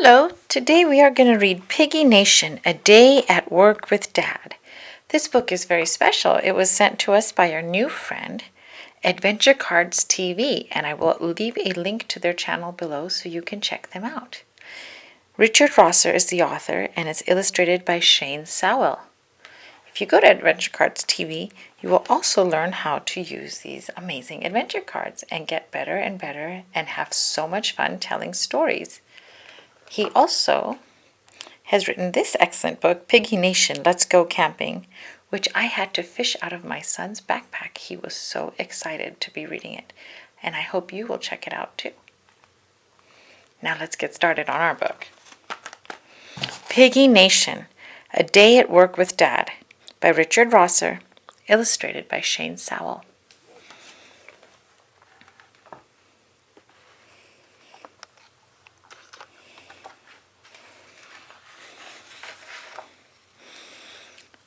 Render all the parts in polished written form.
Hello, today we are going to read Piggy Nation, A Day at Work with Dad. This book is very special. It was sent to us by our new friend, Adventure Cards TV, and I will leave a link to their channel below so you can check them out. Richard Rosser is the author and it's illustrated by Sowell. If you go to Adventure Cards TV, you will also learn how to use these amazing adventure cards and get better and better and have so much fun telling stories. He also has written this excellent book, Piggy Nation, Let's Go Camping, which I had to fish out of my son's backpack. He was so excited to be reading it, and I hope you will check it out too. Now let's get started on our book. Piggy Nation, A Day at Work with Dad by Richard Rosser, illustrated by Sowell.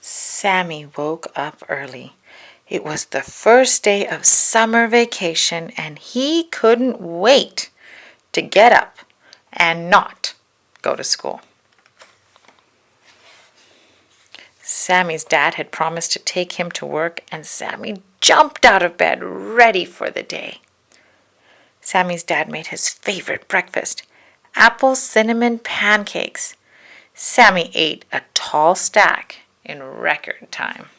Sammy woke up early. It was the first day of summer vacation and he couldn't wait to get up and not go to school. Sammy's dad had promised to take him to work and Sammy jumped out of bed ready for the day. Sammy's dad made his favorite breakfast, apple cinnamon pancakes. Sammy ate a tall stack in record time.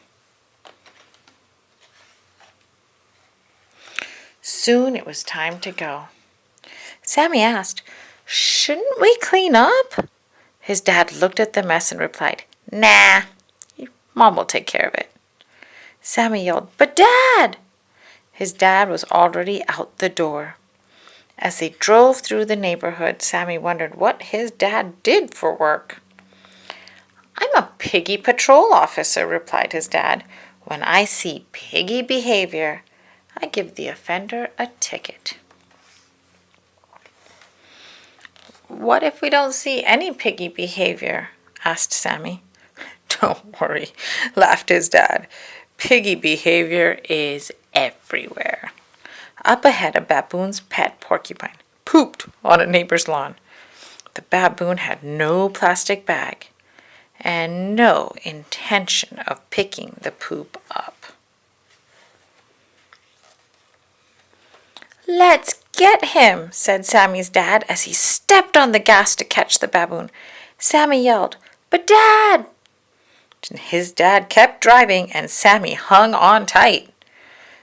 Soon it was time to go. Sammy asked, "Shouldn't we clean up?" His dad looked at the mess and replied, "Nah, Mom will take care of it." Sammy yelled, "But Dad!" His dad was already out the door. As they drove through the neighborhood, Sammy wondered what his dad did for work. "I'm a Piggy patrol officer," replied his dad. "When I see piggy behavior, I give the offender a ticket." "What if we don't see any piggy behavior?" asked Sammy. "Don't worry," laughed his dad. "Piggy behavior is everywhere." Up ahead, a baboon's pet porcupine pooped on a neighbor's lawn. The baboon had no plastic bag and no intention of picking the poop up. "Let's get him," said Sammy's dad as he stepped on the gas to catch the baboon. Sammy yelled, "But Dad!" His dad kept driving and Sammy hung on tight.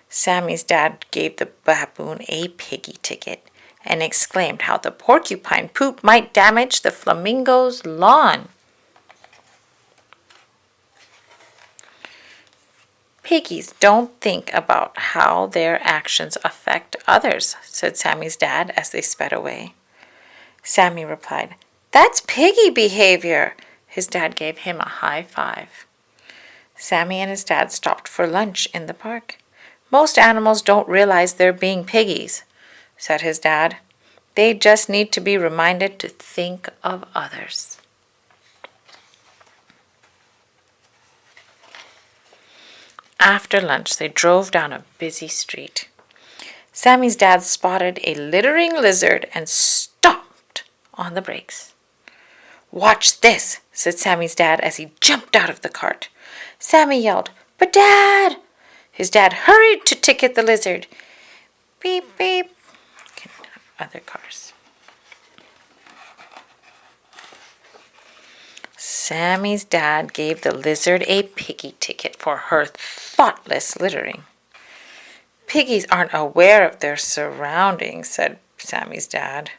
Sammy's dad gave the baboon a piggy ticket and exclaimed how the porcupine poop might damage the flamingo's lawn. "Piggies don't think about how their actions affect others," said Sammy's dad as they sped away. Sammy replied, "That's piggy behavior." His dad gave him a high five. Sammy and his dad stopped for lunch in the park. "Most animals don't realize they're being piggies," said his dad. "They just need to be reminded to think of others." After lunch, they drove down a busy street. Sammy's dad spotted a littering lizard and stomped on the brakes. "Watch this," said Sammy's dad as he jumped out of the cart. Sammy yelled, "But Dad!" His dad hurried to ticket the lizard. Beep, beep. Other cars. Sammy's dad gave the lizard a piggy ticket for her thoughtless littering. "Piggies aren't aware of their surroundings," said Sammy's dad.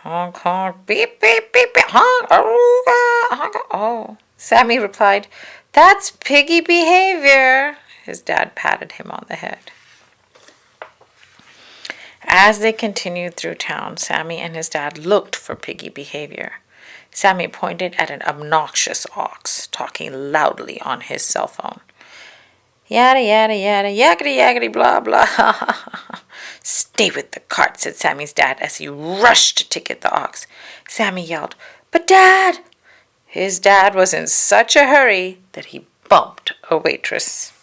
"Honk, honk, beep, beep, beep, beep, honk, honk." "Oh," Sammy replied, "that's piggy behavior." His dad patted him on the head. As they continued through town, Sammy and his dad looked for piggy behavior. Sammy pointed at an obnoxious ox talking loudly on his cell phone. "Yada, yada, yada, yakety, yakety, blah, blah." "Stay with the cart," said Sammy's dad as he rushed to ticket the ox. Sammy yelled, "But Dad!" His dad was in such a hurry that he bumped a waitress.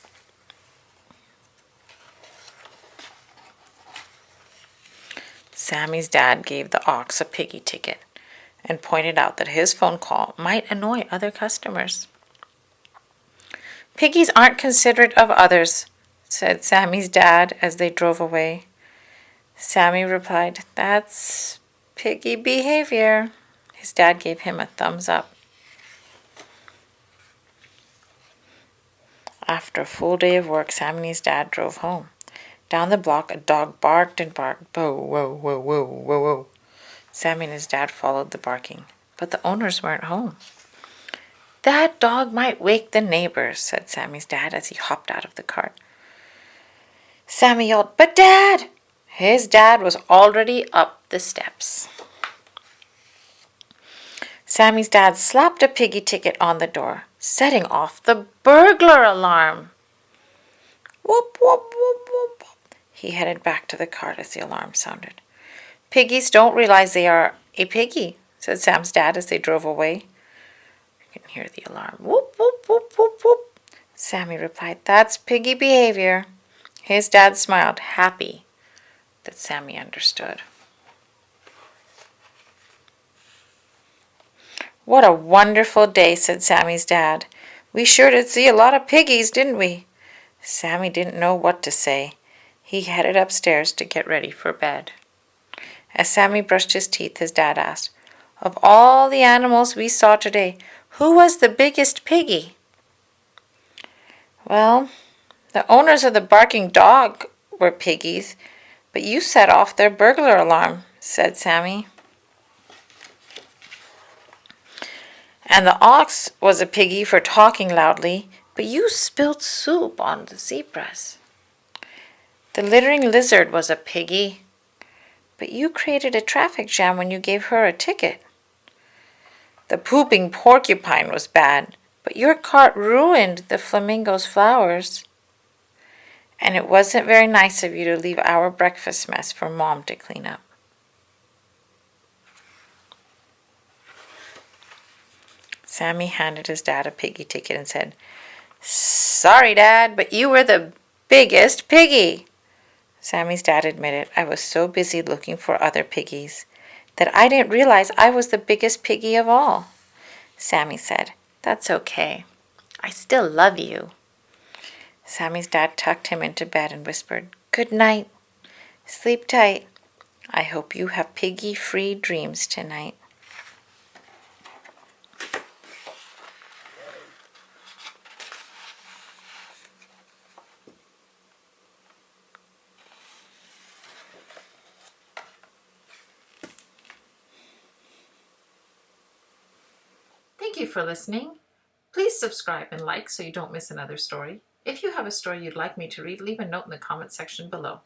Sammy's dad gave the ox a piggy ticket. and pointed out that his phone call might annoy other customers. "Piggies aren't considerate of others," said Sammy's dad as they drove away. Sammy replied, "That's piggy behavior." His dad gave him a thumbs up. After a full day of work, Sammy's dad drove home. Down the block, a dog barked and barked. "Bow, whoa, whoa, whoa, whoa, whoa." Sammy and his dad followed the barking, but the owners weren't home. "That dog might wake the neighbors," said Sammy's dad as he hopped out of the cart. Sammy yelled, "But Dad!" His dad was already up the steps. Sammy's dad slapped a piggy ticket on the door, setting off the burglar alarm. Whoop, whoop, whoop, whoop. He headed back to the cart as the alarm sounded. "Piggies don't realize they are a piggy," said Sam's dad as they drove away. You can hear the alarm. Whoop, whoop, whoop, whoop, whoop. Sammy replied, "That's piggy behavior." His dad smiled, happy that Sammy understood. "What a wonderful day," said Sammy's dad. "We sure did see a lot of piggies, didn't we?" Sammy didn't know what to say. He headed upstairs to get ready for bed. As Sammy brushed his teeth, his dad asked, "Of all the animals we saw today, who was the biggest piggy?" "Well, the owners of the barking dog were piggies, but you set off their burglar alarm," said Sammy. "And the ox was a piggy for talking loudly, but you spilled soup on the zebras. The littering lizard was a piggy, but you created a traffic jam when you gave her a ticket. The pooping porcupine was bad, but your cart ruined the flamingo's flowers. And it wasn't very nice of you to leave our breakfast mess for Mom to clean up." Sammy handed his dad a piggy ticket and said, "Sorry, Dad, but you were the biggest piggy." Sammy's dad admitted, "I was so busy looking for other piggies that I didn't realize I was the biggest piggy of all." Sammy said, "That's okay. I still love you." Sammy's dad tucked him into bed and whispered, "Good night. Sleep tight. I hope you have piggy-free dreams tonight." Thank you for listening. Please subscribe and like so you don't miss another story. If you have a story you'd like me to read, leave a note in the comment section below.